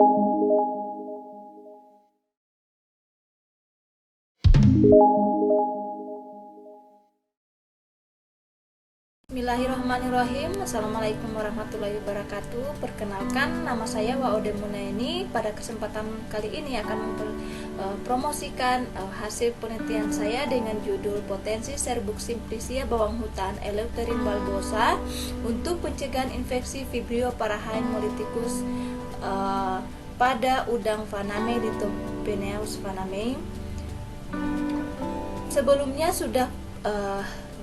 Bismillahirrahmanirrahim. Assalamualaikum warahmatullahi wabarakatuh. Perkenalkan, nama saya Waode Munaini. Pada kesempatan kali ini akan mempromosikan hasil penelitian saya dengan judul Potensi Serbuk simplicia bawang hutan Eleutherin balbosa untuk pencegahan infeksi Vibrio parahaemolyticus pada udang Vanamae Lithopeneus vanamae. Sebelumnya sudah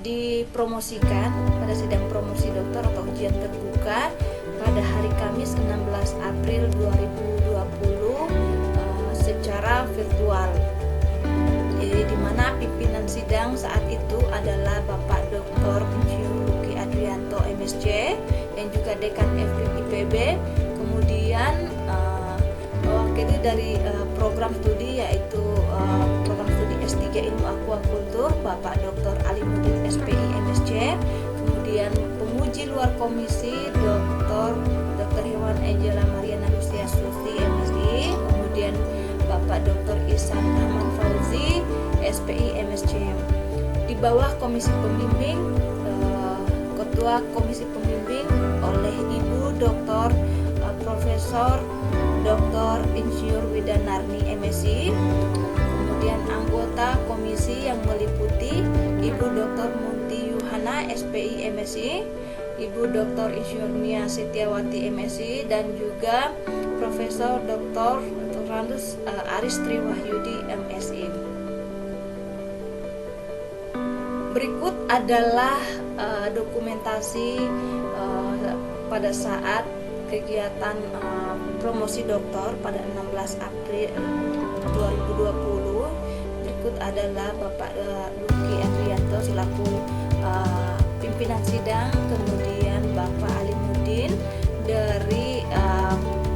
dipromosikan pada sidang promosi dokter atau ujian terbuka pada hari Kamis 16 April 2020 secara virtual. Jadi di mana pimpinan sidang saat itu adalah Bapak Dr. Insinyur Luki Adrianto MSc yang juga Dekan FKIP IPB, kemudian mewakili dari program studi yaitu program studi S3 Ilmu Aquakultur Bapak Dr. Alimuddin SPI MSc, kemudian penguji luar komisi Dr. Hewan Angela Mariana Lucia Susti MSI, kemudian Bapak Dr. Ihsan Ahmad Fauzi SPI MSc. Di bawah komisi pembimbing, ketua komisi pembimbing oleh Ibu Dr. Profesor Dr. Insinyur Widanarni MSI. Kemudian anggota komisi yang meliputi Ibu Dr. Munti Yuhana SPI MSI, Ibu Dr. Insinyur Mia Setiawati MSI, dan juga Profesor Dr. Randus Aristri Wahyudi MSI. Berikut adalah dokumentasi pada saat kegiatan promosi doktor pada 16 April 2020. Berikut adalah Bapak Luki Adrianto selaku pimpinan sidang, kemudian Bapak Alimuddin dari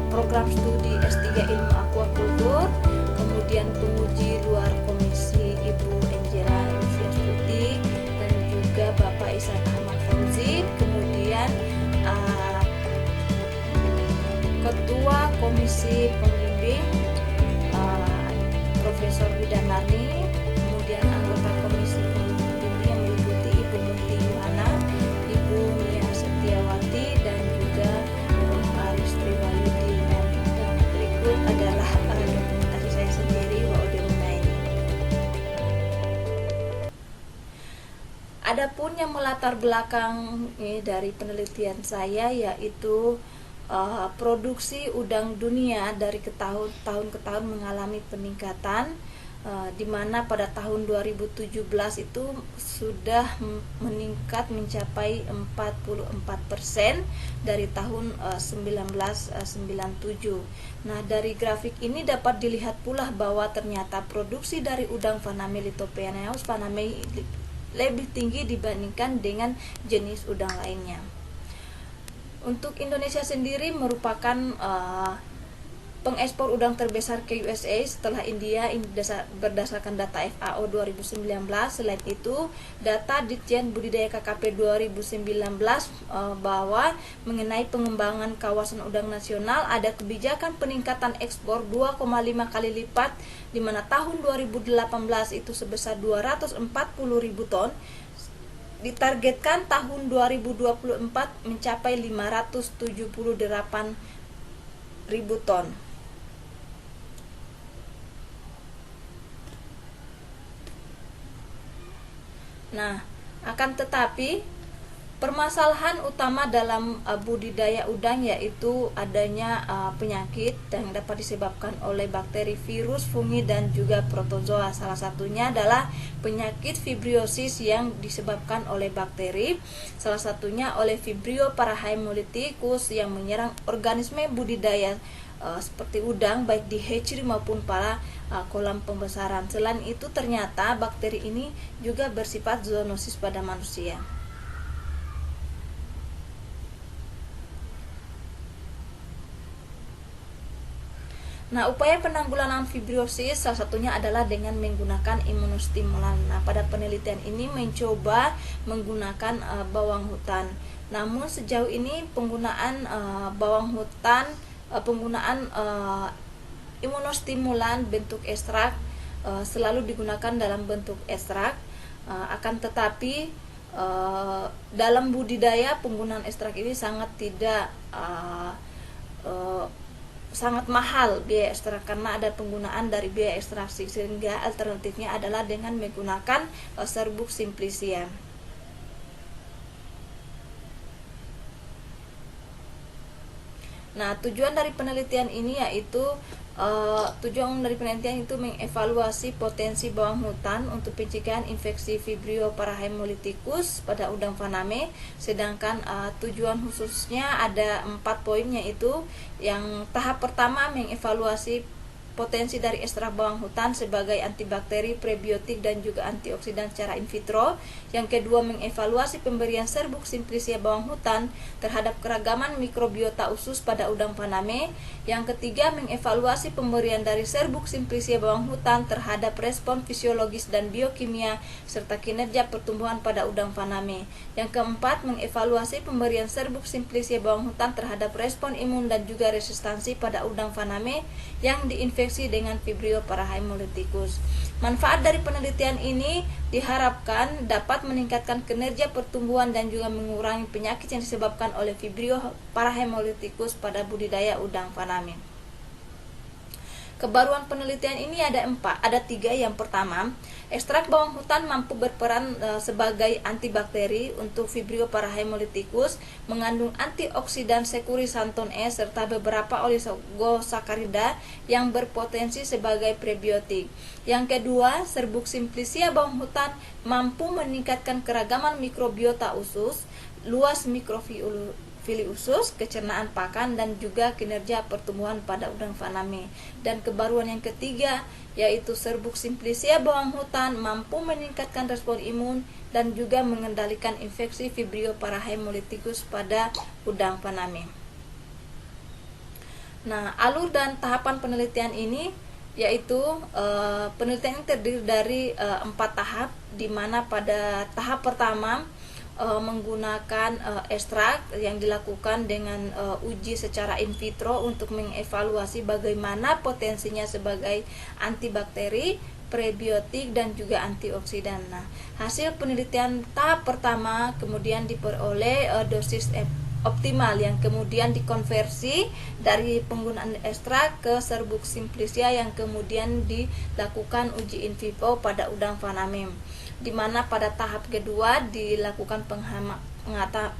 program studi S3 Ilmu Aquakultur, kemudian penguji luar komisi Ibu Angela Lucia Suti, dan juga Bapak Ihsan Ahmad Fauzi, kemudian Ketua Komisi Pembimbing Profesor Widanarni, kemudian anggota Komisi Pembimbing yang meliputi Ibu Munti Yuhana, Ibu Mia Setiawati, dan juga Aristri Wahyudi. Dan berikut adalah dokumentasi saya sendiri, Waode Munaini. Adapun yang melatar belakang dari penelitian saya yaitu produksi udang dunia dari tahun ke tahun mengalami peningkatan, di mana pada tahun 2017 itu sudah meningkat mencapai 44% dari tahun 1997. Nah, dari grafik ini dapat dilihat pula bahwa ternyata produksi dari udang Vanamae Lithopeneus vanamae lebih tinggi dibandingkan dengan jenis udang lainnya. Untuk Indonesia sendiri merupakan pengekspor udang terbesar ke USA setelah India berdasarkan data FAO 2019. Selain itu, data Ditjen Budidaya KKP 2019 bahwa mengenai pengembangan kawasan udang nasional ada kebijakan peningkatan ekspor 2,5 kali lipat, di mana tahun 2018 itu sebesar 240.000 ton. Ditargetkan tahun 2024 mencapai 578.000 ton. Nah, akan tetapi permasalahan utama dalam budidaya udang yaitu adanya penyakit yang dapat disebabkan oleh bakteri, virus, fungi, dan juga protozoa. Salah satunya adalah penyakit fibriosis yang disebabkan oleh bakteri, salah satunya oleh Vibrio parahaemolyticus yang menyerang organisme budidaya seperti udang baik di hatchery maupun pada kolam pembesaran. Selain itu ternyata bakteri ini juga bersifat zoonosis pada manusia. Nah, upaya penanggulangan fibriosis salah satunya adalah dengan menggunakan imunostimulan. Nah, pada penelitian ini mencoba menggunakan bawang hutan. Namun sejauh ini penggunaan bawang hutan penggunaan imunostimulan bentuk ekstrak selalu digunakan dalam bentuk ekstrak, akan tetapi dalam budidaya penggunaan ekstrak ini sangat tidak sangat mahal biaya ekstrak, karena ada penggunaan dari biaya ekstraksi, sehingga alternatifnya adalah dengan menggunakan serbuk simplicia. Nah, tujuan dari penelitian ini yaitu mengevaluasi potensi bawang hutan untuk pencegahan infeksi Vibrio parahemolyticus pada udang faname. Sedangkan tujuan khususnya ada 4 poin, yaitu yang tahap pertama mengevaluasi potensi dari ekstrak bawang hutan sebagai antibakteri, prebiotik, dan juga antioksidan secara in vitro. Yang kedua, mengevaluasi pemberian serbuk simplicia bawang hutan terhadap keragaman mikrobiota usus pada udang faname. Yang ketiga, mengevaluasi pemberian dari serbuk simplicia bawang hutan terhadap respon fisiologis dan biokimia serta kinerja pertumbuhan pada udang faname. Yang keempat, mengevaluasi pemberian serbuk simplicia bawang hutan terhadap respon imun dan juga resistansi pada udang faname yang diinfeksi dengan Vibrio parahemolyticus. Manfaat dari penelitian ini diharapkan dapat meningkatkan kinerja pertumbuhan dan juga mengurangi penyakit yang disebabkan oleh Vibrio parahemolyticus pada budidaya udang faname. Kebaruan penelitian ini ada 3. Yang pertama, ekstrak bawang hutan mampu berperan sebagai antibakteri untuk Vibrio parahemolyticus, mengandung antioksidan sekurisanton E serta beberapa oligosakarida yang berpotensi sebagai prebiotik. Yang kedua, serbuk simplicia bawang hutan mampu meningkatkan keragaman mikrobiota usus, luas mikrofili usus, kecernaan pakan, dan juga kinerja pertumbuhan pada udang faname. Dan kebaruan yang ketiga, yaitu serbuk simplicia bawang hutan mampu meningkatkan respon imun dan juga mengendalikan infeksi Vibrio parahemolyticus pada udang faname. Nah, alur dan tahapan penelitian ini yaitu penelitian ini terdiri dari 4 tahap, di mana pada tahap pertama menggunakan ekstrak yang dilakukan dengan uji secara in vitro untuk mengevaluasi bagaimana potensinya sebagai antibakteri, prebiotik, dan juga antioksidan. Nah, hasil penelitian tahap pertama kemudian diperoleh dosis optimal yang kemudian dikonversi dari penggunaan ekstrak ke serbuk simplicia yang kemudian dilakukan uji in vivo pada udang faname, di mana pada tahap kedua dilakukan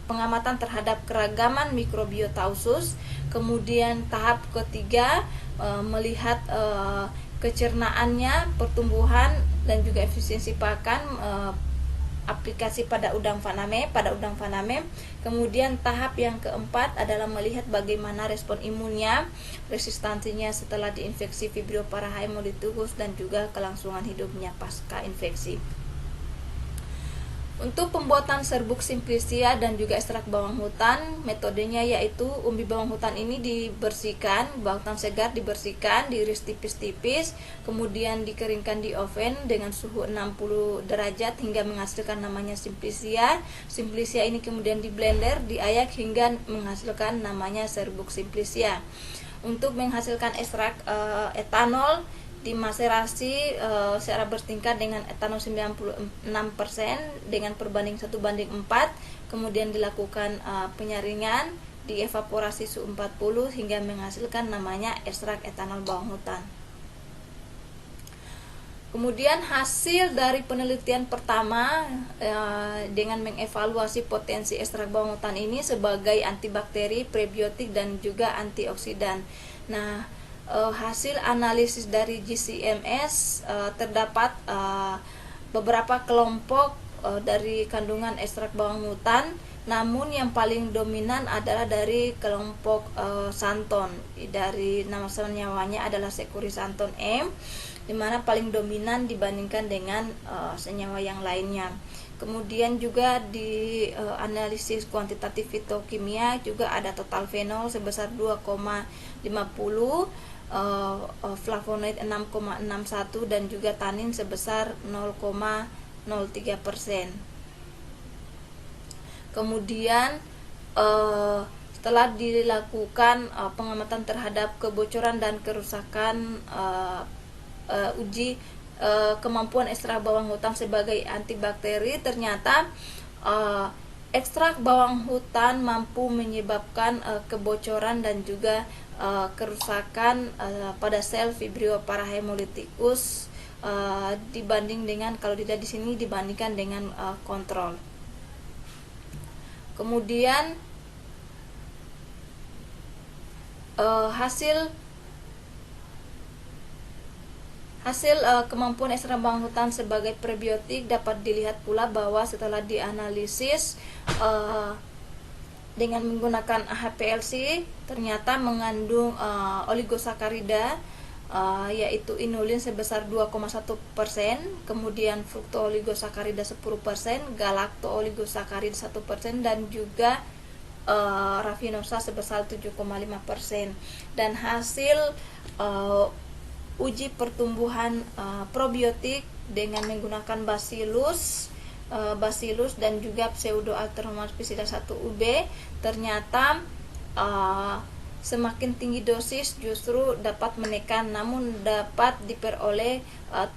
pengamatan terhadap keragaman mikrobiota usus. Kemudian tahap ketiga melihat kecernaannya, pertumbuhan, dan juga efisiensi pakan aplikasi pada udang faname. Kemudian tahap yang keempat adalah melihat bagaimana respon imunnya, resistansinya setelah diinfeksi Vibrio parahemolyticus, dan juga kelangsungan hidupnya pasca infeksi. Untuk pembuatan serbuk simplicia dan juga ekstrak bawang hutan, metodenya yaitu umbi bawang hutan ini dibersihkan, bawang hutan segar dibersihkan, diiris tipis-tipis, kemudian dikeringkan di oven dengan suhu 60 derajat hingga menghasilkan namanya simplicia. Simplicia ini kemudian di blender, diayak hingga menghasilkan namanya serbuk simplicia. Untuk menghasilkan ekstrak etanol, dimaserasi secara bertingkat dengan etanol 96% dengan perbanding 1:4, kemudian dilakukan penyaringan, dievaporasi suhu 40 hingga menghasilkan namanya ekstrak etanol bawang hutan. Kemudian hasil dari penelitian pertama dengan mengevaluasi potensi ekstrak bawang hutan ini sebagai antibakteri, prebiotik, dan juga antioksidan. Nah, hasil analisis dari GCMS terdapat beberapa kelompok dari kandungan ekstrak bawang hutan, namun yang paling dominan adalah dari kelompok santon, dari nama senyawanya adalah sekurisanton M, di mana paling dominan dibandingkan dengan senyawa yang lainnya. Kemudian juga di analisis kuantitatif fitokimia juga ada total fenol sebesar 2,50, flavonoid 6,61, dan juga tanin sebesar 0,03%. Kemudian telah dilakukan pengamatan terhadap kebocoran dan kerusakan uji kemampuan ekstrak bawang hutan sebagai antibakteri. Ternyata ekstrak bawang hutan mampu menyebabkan kebocoran dan juga kerusakan pada sel Vibrio parahemolyticus dibanding dengan, kalau dilihat di sini, dibandingkan dengan kontrol. Kemudian hasil kemampuan ekstrak bawang hutan sebagai prebiotik dapat dilihat pula bahwa setelah dianalisis dengan menggunakan HPLC, ternyata mengandung oligosakarida yaitu inulin sebesar 2,1%, kemudian fruktooligosakarida 10%, galaktooligosakarida 1%, dan juga rafinosa sebesar 7,5%. Dan hasil uji pertumbuhan probiotik dengan menggunakan Bacillus dan juga Pseudoalteromonas piscida 1UB, ternyata semakin tinggi dosis justru dapat menekan, namun dapat diperoleh 3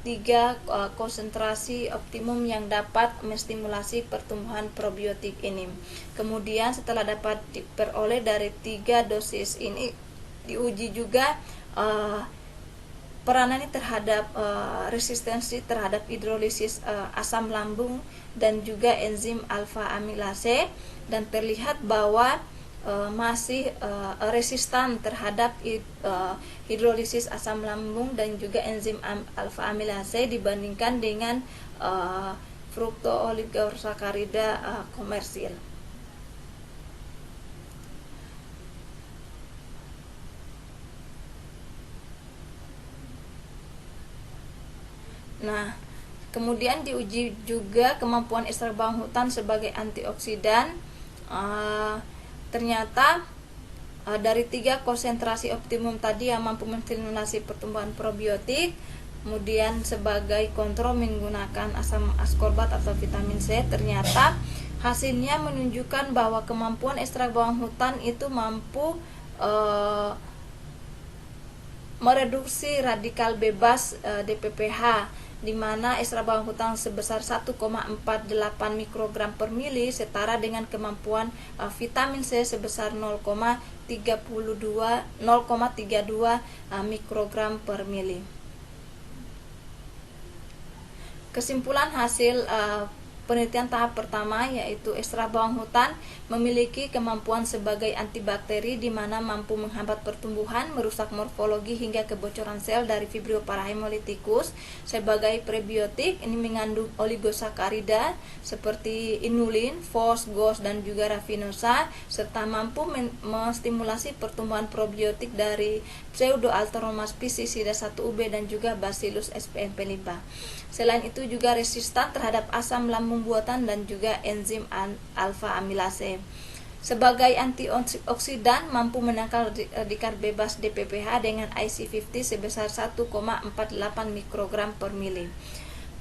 konsentrasi optimum yang dapat menstimulasi pertumbuhan probiotik ini. Kemudian setelah dapat diperoleh dari 3 dosis ini, diuji juga peranannya terhadap resistensi terhadap hidrolisis asam lambung dan juga enzim alfa amilase, dan terlihat bahwa masih resistan terhadap hidrolisis asam lambung dan juga enzim alfa amilase dibandingkan dengan fruktooligosakarida komersil. Nah, kemudian diuji juga kemampuan ekstrak bawang hutan sebagai antioksidan. Ternyata dari 3 konsentrasi optimum tadi yang mampu menstimulasi pertumbuhan probiotik, kemudian sebagai kontrol menggunakan asam askorbat atau vitamin C, ternyata hasilnya menunjukkan bahwa kemampuan ekstrak bawang hutan itu mampu mereduksi radikal bebas DPPH, di mana ekstrak bawang hutan sebesar 1,48 mikrogram per mili setara dengan kemampuan vitamin C sebesar 0,32 mikrogram per mili. Kesimpulan hasil penelitian tahap pertama yaitu ekstrak bawang hutan memiliki kemampuan sebagai antibakteri di mana mampu menghambat pertumbuhan, merusak morfologi hingga kebocoran sel dari Vibrio parahemolyticus. Sebagai prebiotik, ini mengandung oligosakarida seperti inulin, fos, gos, dan juga rafinosa, serta mampu menstimulasi pertumbuhan probiotik dari Pseudoalteromonas piscida 1UB dan juga Bacillus SPMP 5. Selain itu juga resistan terhadap asam lambung buatan dan juga enzim alfa amilase. Sebagai antioksidan mampu menangkal radikal bebas DPPH dengan IC50 sebesar 1,48 mikrogram per mili.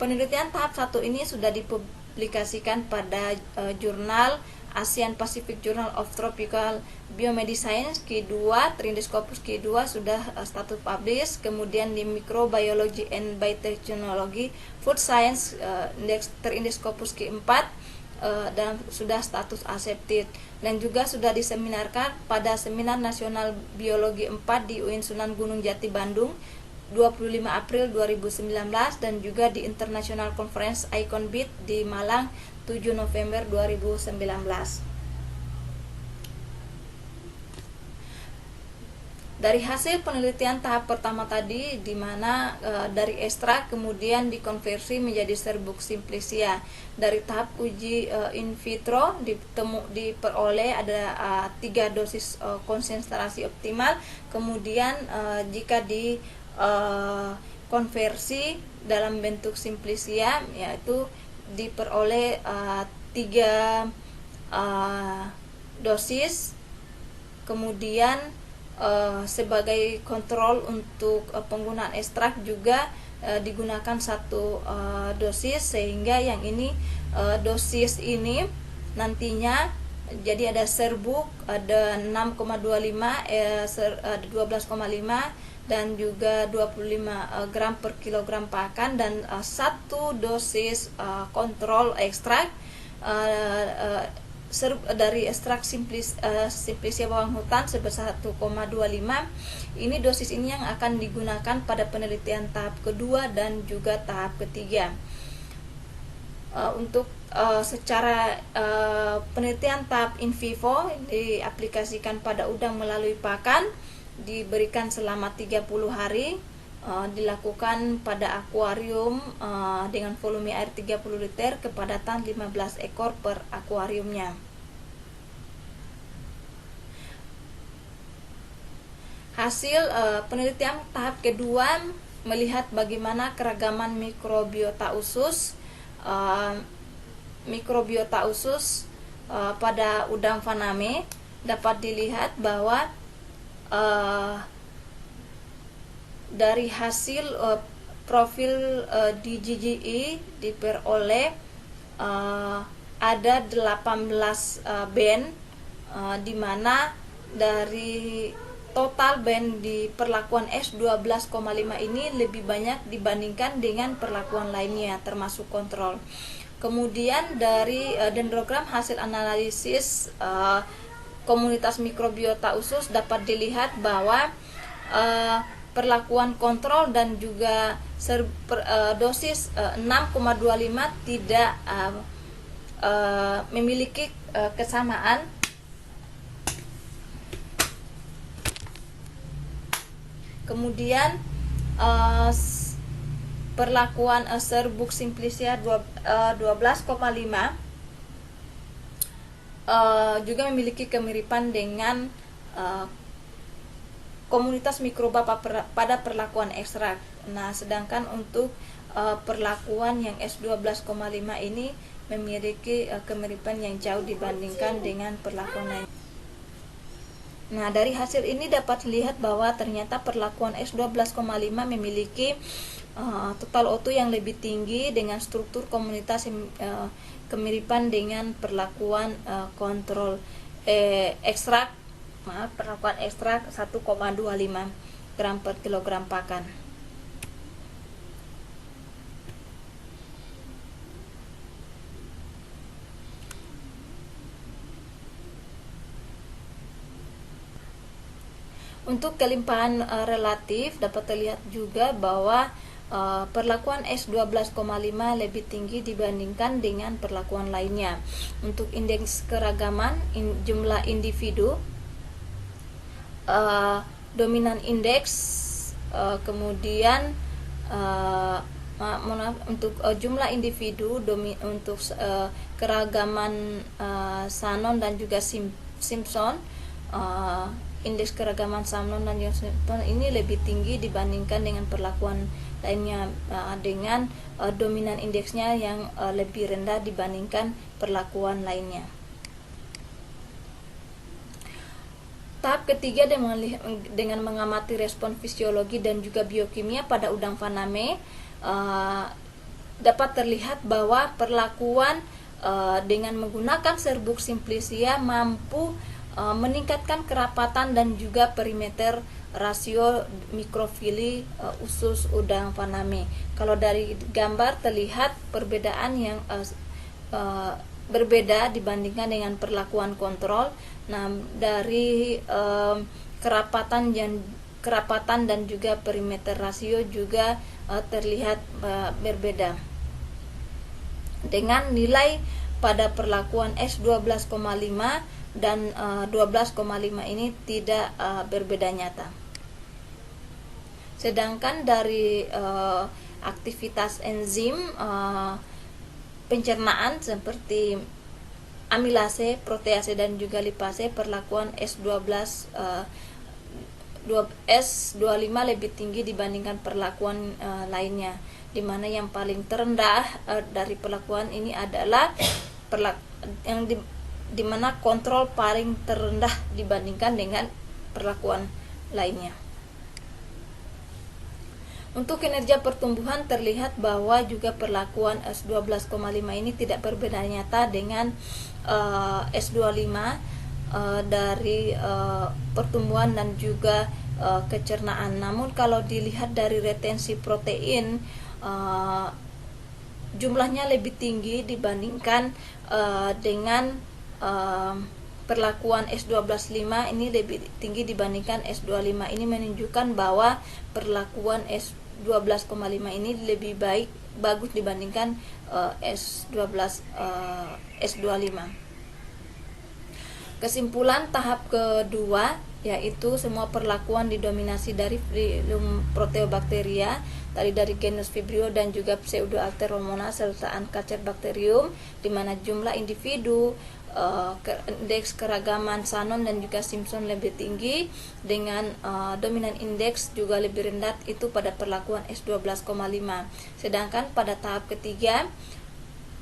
Penelitian tahap 1 ini sudah dipublikasikan pada jurnal Asian Pacific Journal of Tropical Biomedicine Q2, Trindoscopus Q2 sudah status publish, kemudian di Microbiology and Biotechnology Food Science Trindoscopus Q4 dan sudah status accepted, dan juga sudah diseminarkan pada Seminar Nasional Biologi 4 di UIN Sunan Gunung Jati Bandung 25 April 2019 dan juga di International Conference Icon Beat di Malang 7 November 2019. Dari hasil penelitian tahap pertama tadi, di mana dari ekstrak kemudian dikonversi menjadi serbuk simplicia. Dari tahap uji in vitro diperoleh ada 3 dosis konsentrasi optimal. Kemudian jika dikonversi dalam bentuk simplicia, yaitu diperoleh 3 dosis. Kemudian sebagai kontrol untuk penggunaan ekstrak juga digunakan 1 dosis, sehingga yang ini dosis ini nantinya Jadi ada serbuk ada 6,25, ada 12,5 dan juga 25 gram per kilogram pakan, dan satu dosis kontrol ekstrak dari ekstrak Simplicia bawang hutan sebesar 1,25. Ini dosis ini yang akan digunakan pada penelitian tahap kedua dan juga tahap ketiga. Untuk secara penelitian tahap in vivo diaplikasikan pada udang melalui pakan, diberikan selama 30 hari, dilakukan pada akuarium dengan volume air 30 liter, kepadatan 15 ekor per akuariumnya. Hasil penelitian tahap kedua melihat bagaimana keragaman mikrobiota usus pada udang faname. Dapat dilihat bahwa dari hasil profil di GGE diperoleh ada 18 band, di mana dari total band di perlakuan S12,5 ini lebih banyak dibandingkan dengan perlakuan lainnya termasuk kontrol. Kemudian dari dendrogram hasil analisis komunitas mikrobiota usus dapat dilihat bahwa perlakuan kontrol dan juga dosis 6,25 tidak memiliki kesamaan. Kemudian perlakuan serbuk Simplicia 12,5 juga memiliki kemiripan dengan komunitas mikroba pada perlakuan ekstrak. Nah, sedangkan untuk perlakuan yang S12,5 ini memiliki kemiripan yang jauh dibandingkan dengan perlakuan lain. Nah, dari hasil ini dapat dilihat bahwa ternyata perlakuan S12,5 memiliki total O2 yang lebih tinggi dengan struktur komunitas yang kemiripan dengan perlakuan kontrol ekstrak. Perlakuan ekstrak 1,25 gram per kilogram pakan. Untuk kelimpahan relatif dapat terlihat juga bahwa perlakuan S12,5 lebih tinggi dibandingkan dengan perlakuan lainnya. Untuk indeks keragaman jumlah individu, dominan indeks, kemudian untuk jumlah individu untuk keragaman Shannon dan juga Simpson, indeks keragaman Shannon dan juga Simpson ini lebih tinggi dibandingkan dengan perlakuan lainnya, dengan dominan indeksnya yang lebih rendah dibandingkan perlakuan lainnya. Tahap ketiga dengan mengamati respon fisiologi dan juga biokimia pada udang faname, dapat terlihat bahwa perlakuan dengan menggunakan serbuk Simplicia mampu meningkatkan kerapatan dan juga perimeter rasio mikrofili usus udang faname. Kalau dari gambar terlihat perbedaan yang berbeda dibandingkan dengan perlakuan kontrol. Nah, dari kerapatan dan juga perimeter rasio juga terlihat berbeda. Dengan nilai pada perlakuan S12,5 dan 12,5 ini tidak berbeda nyata. Sedangkan dari aktivitas enzim pencernaan seperti amilase, protease dan juga lipase, perlakuan S25 lebih tinggi dibandingkan perlakuan lainnya, di mana yang paling terendah dari perlakuan ini adalah di mana kontrol paling terendah dibandingkan dengan perlakuan lainnya. Untuk kinerja pertumbuhan terlihat bahwa juga perlakuan S12,5 ini tidak berbeda nyata dengan S25 dari pertumbuhan dan juga kecernaan. Namun kalau dilihat dari retensi protein, jumlahnya lebih tinggi dibandingkan dengan perlakuan S12,5 ini lebih tinggi dibandingkan S25. Ini menunjukkan bahwa perlakuan S12,5 ini lebih bagus dibandingkan S25. Kesimpulan tahap kedua yaitu semua perlakuan didominasi dari Phylum Proteobacteria, dari genus Vibrio dan juga Pseudoarteromona serta Ancacert-Bacterium, di mana jumlah individu, indeks keragaman Shannon dan juga Simpson lebih tinggi, dengan dominan indeks juga lebih rendah itu pada perlakuan S12,5. Sedangkan pada tahap ketiga,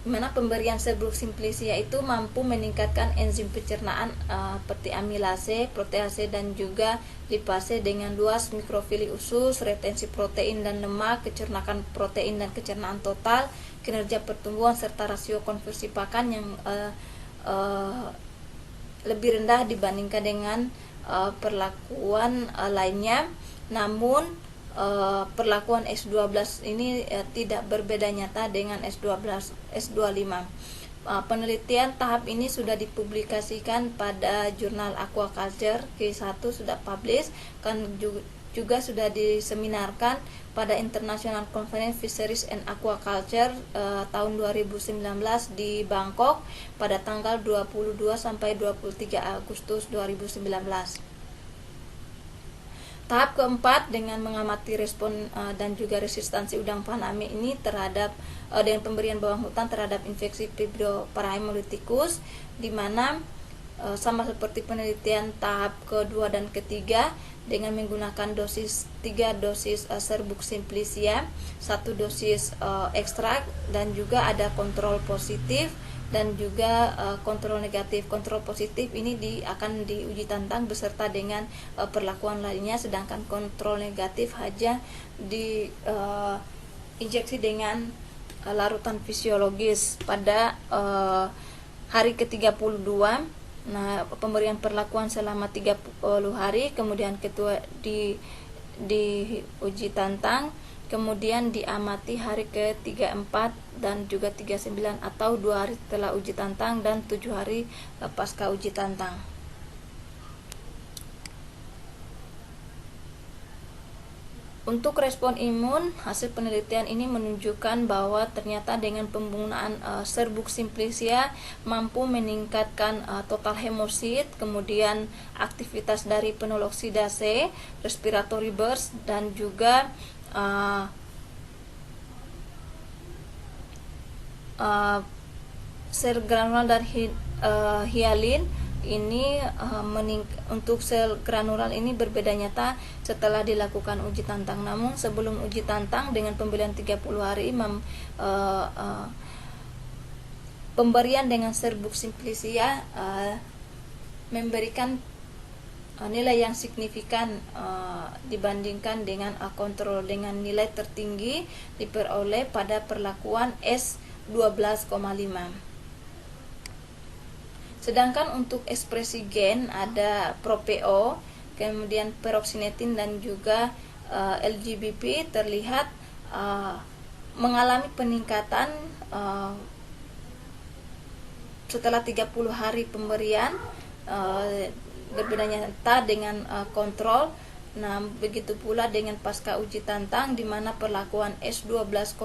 mana pemberian Serbrook simplicia itu mampu meningkatkan enzim pencernaan seperti amilase, protease dan juga lipase dengan luas mikrofili usus, retensi protein dan lemak, kecernakan protein dan kecernaan total, kinerja pertumbuhan serta rasio konversi pakan yang lebih rendah dibandingkan dengan perlakuan lainnya. Namun perlakuan S12 ini tidak berbeda nyata dengan S25. Penelitian tahap ini sudah dipublikasikan pada jurnal Aquaculture, Q1 sudah publish, kan juga sudah diseminarkan pada International Conference Fisheries and Aquaculture tahun 2019 di Bangkok pada tanggal 22 sampai 23 Agustus 2019. Tahap keempat dengan mengamati respon dan juga resistansi udang faname ini terhadap dengan pemberian bawang hutan terhadap infeksi Vibrio parahemolyticus, di mana sama seperti penelitian tahap kedua dan ketiga dengan menggunakan 3 dosis Serbrook simplicia, 1 dosis ekstrak dan juga ada kontrol positif dan juga kontrol negatif. Kontrol positif ini akan diuji tantang beserta dengan perlakuan lainnya, sedangkan kontrol negatif hanya diinjeksi dengan larutan fisiologis pada hari ke-32. Nah, pemberian perlakuan selama 30 hari, kemudian diuji tantang, kemudian diamati hari ke-34 dan juga 39 atau 2 hari setelah uji tantang dan 7 hari pasca uji tantang. Untuk respon imun, hasil penelitian ini menunjukkan bahwa ternyata dengan penggunaan Serbrook simplicia mampu meningkatkan total hemosit, kemudian aktivitas dari penoloksidase, respiratory burst dan juga sel granular dan hialin ini untuk sel granular ini berbeda nyata setelah dilakukan uji tantang. Namun sebelum uji tantang dengan pemberian 30 hari pemberian dengan Serbrook simplicia memberikan nilai yang signifikan dibandingkan dengan kontrol, dengan nilai tertinggi diperoleh pada perlakuan S12,5. Sedangkan untuk ekspresi gen ada ProPO, kemudian peroxinetin dan juga LGBP terlihat mengalami peningkatan setelah 30 hari pemberian, berbeda nyata dengan kontrol. Nah, begitu pula dengan pasca uji tantang, di mana perlakuan S12,5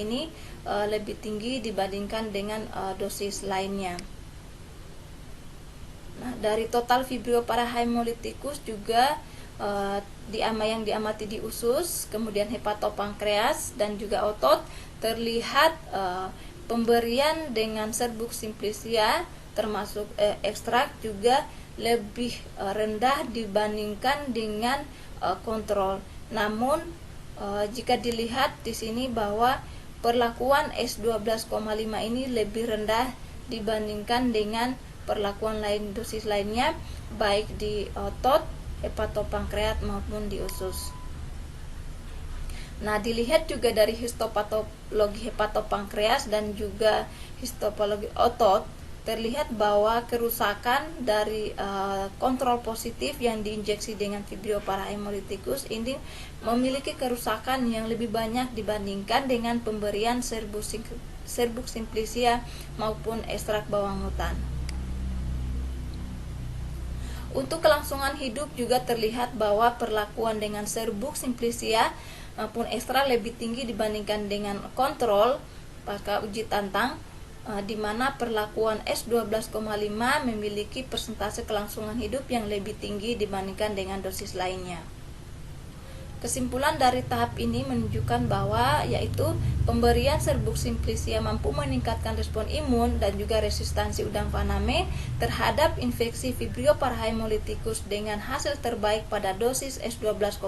ini lebih tinggi dibandingkan dengan dosis lainnya. Nah, dari total Vibrio parahemolyticus juga yang diamati di usus, kemudian hepatopankreas dan juga otot, terlihat pemberian dengan Serbrook simplicia termasuk ekstrak juga lebih rendah dibandingkan dengan kontrol. Namun jika dilihat di sini bahwa perlakuan S12,5 ini lebih rendah dibandingkan dengan perlakuan lain dosis lainnya, baik di otot, hepatopankreas maupun di usus. Nah, dilihat juga dari histopatologi hepatopankreas dan juga histopatologi otot, terlihat bahwa kerusakan dari kontrol positif yang diinjeksi dengan Vibrio parahemolitikus ini memiliki kerusakan yang lebih banyak dibandingkan dengan pemberian serbuk simplicia maupun ekstrak bawang hutan. Untuk kelangsungan hidup juga terlihat bahwa perlakuan dengan serbuk simplicia maupun ekstrak lebih tinggi dibandingkan dengan kontrol pasca uji tantang, di mana perlakuan S12,5 memiliki persentase kelangsungan hidup yang lebih tinggi dibandingkan dengan dosis lainnya. Kesimpulan dari tahap ini menunjukkan bahwa yaitu pemberian serbuk simplicia mampu meningkatkan respon imun dan juga resistansi udang faname terhadap infeksi Vibrio parahemolitikus dengan hasil terbaik pada dosis S12,5.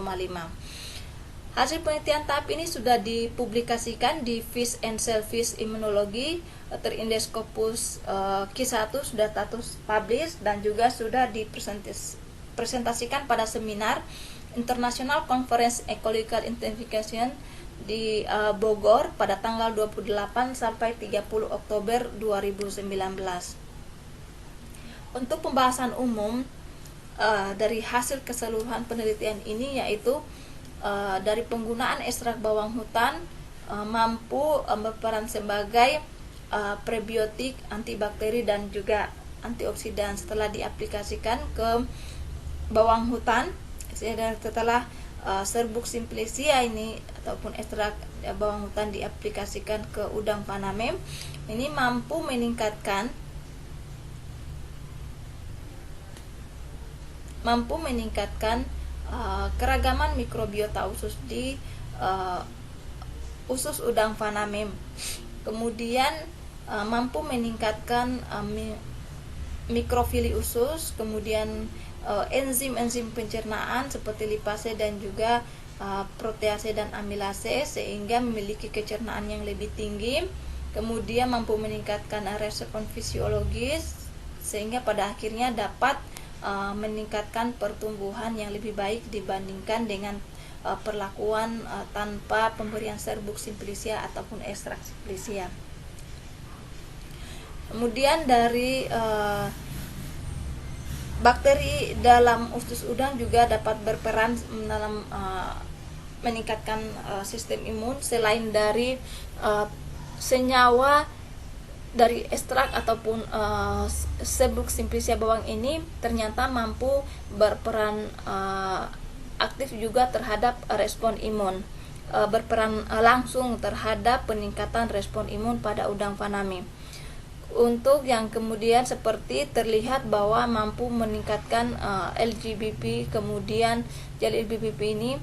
Hasil penelitian tahap ini sudah dipublikasikan di Fish and Shellfish Immunology, Terinderscopus Q1 sudah status publish dan juga sudah dipresentasikan pada seminar International Conference Ecological Intensification di Bogor pada tanggal 28 sampai 30 Oktober 2019. Untuk pembahasan umum dari hasil keseluruhan penelitian ini yaitu dari penggunaan ekstrak bawang hutan mampu berperan sebagai prebiotik, antibakteri dan juga antioksidan setelah diaplikasikan ke bawang hutan. Setelah serbuk simplicia ini ataupun ekstrak bawang hutan diaplikasikan ke udang faname, ini mampu meningkatkan keragaman mikrobiota usus di usus udang faname. Kemudian mampu meningkatkan mikrofili usus, kemudian enzim-enzim pencernaan seperti lipase dan juga protease dan amilase sehingga memiliki kecernaan yang lebih tinggi. Kemudian mampu meningkatkan respon fisiologis sehingga pada akhirnya dapat meningkatkan pertumbuhan yang lebih baik dibandingkan dengan perlakuan tanpa pemberian serbuk simplicia ataupun ekstrak simplicia. Kemudian dari bakteri dalam usus udang juga dapat berperan dalam meningkatkan sistem imun selain dari senyawa dari ekstrak ataupun serbuk simplicia bawang ini ternyata mampu berperan aktif juga terhadap respon imun, berperan langsung terhadap peningkatan respon imun pada udang faname. Untuk yang kemudian seperti terlihat bahwa mampu meningkatkan LGBP, kemudian jadi LGBP ini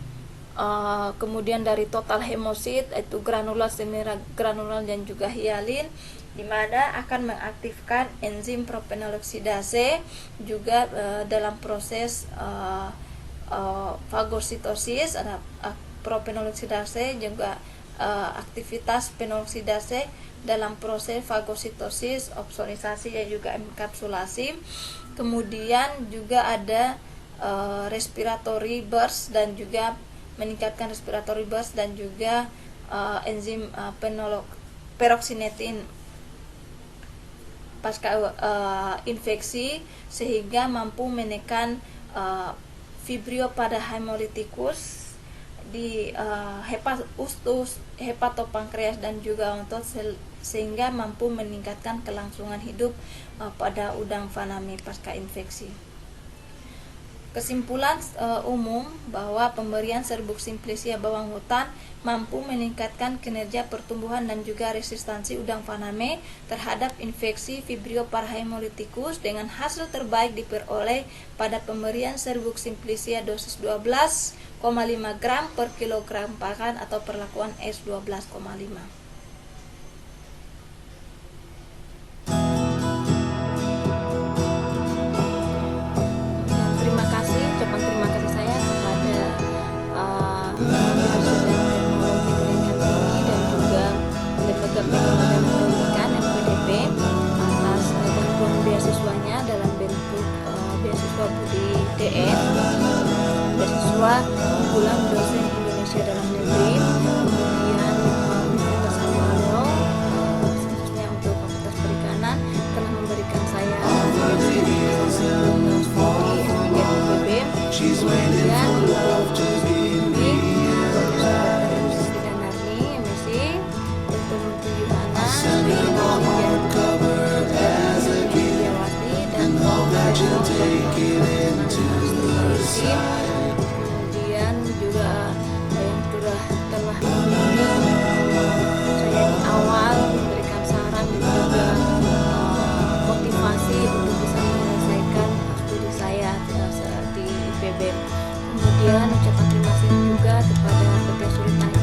kemudian dari total hemosit yaitu granular, semigranulal dan juga hialin, di mana akan mengaktifkan enzim propenoloksidase juga dalam proses fagositosis. Ada propenoloksidase juga aktivitas penoksidase dalam proses fagositosis, opsonisasi dan juga enkapsulasi. Kemudian juga ada respiratory burst dan juga meningkatkan respiratory burst dan juga enzim peroksinetin pasca infeksi sehingga mampu menekan Vibrio parahemolitikus di hepatopankreas dan juga otot sehingga mampu meningkatkan kelangsungan hidup pada udang faname pasca infeksi. Kesimpulan umum bahwa pemberian serbuk simplicia bawang hutan mampu meningkatkan kinerja pertumbuhan dan juga resistansi udang faname terhadap infeksi Vibrio parahemolitikus dengan hasil terbaik diperoleh pada pemberian serbuk simplicia dosis 12,5 gram per kilogram pakan atau perlakuan S12,5. Beasiswanya dalam bentuk beasiswa Budi DN, beasiswa unggulan dosen Indonesia dalam negeri Kemudian Narni, MSc, Dr. Muti Yuhana, dan kemudian juga yang telah saya di awal memberikan saran dan juga motivasi untuk bisa menyelesaikan studi saya di IPB. Kemudian ucapan terima kasih juga kepada PT Surita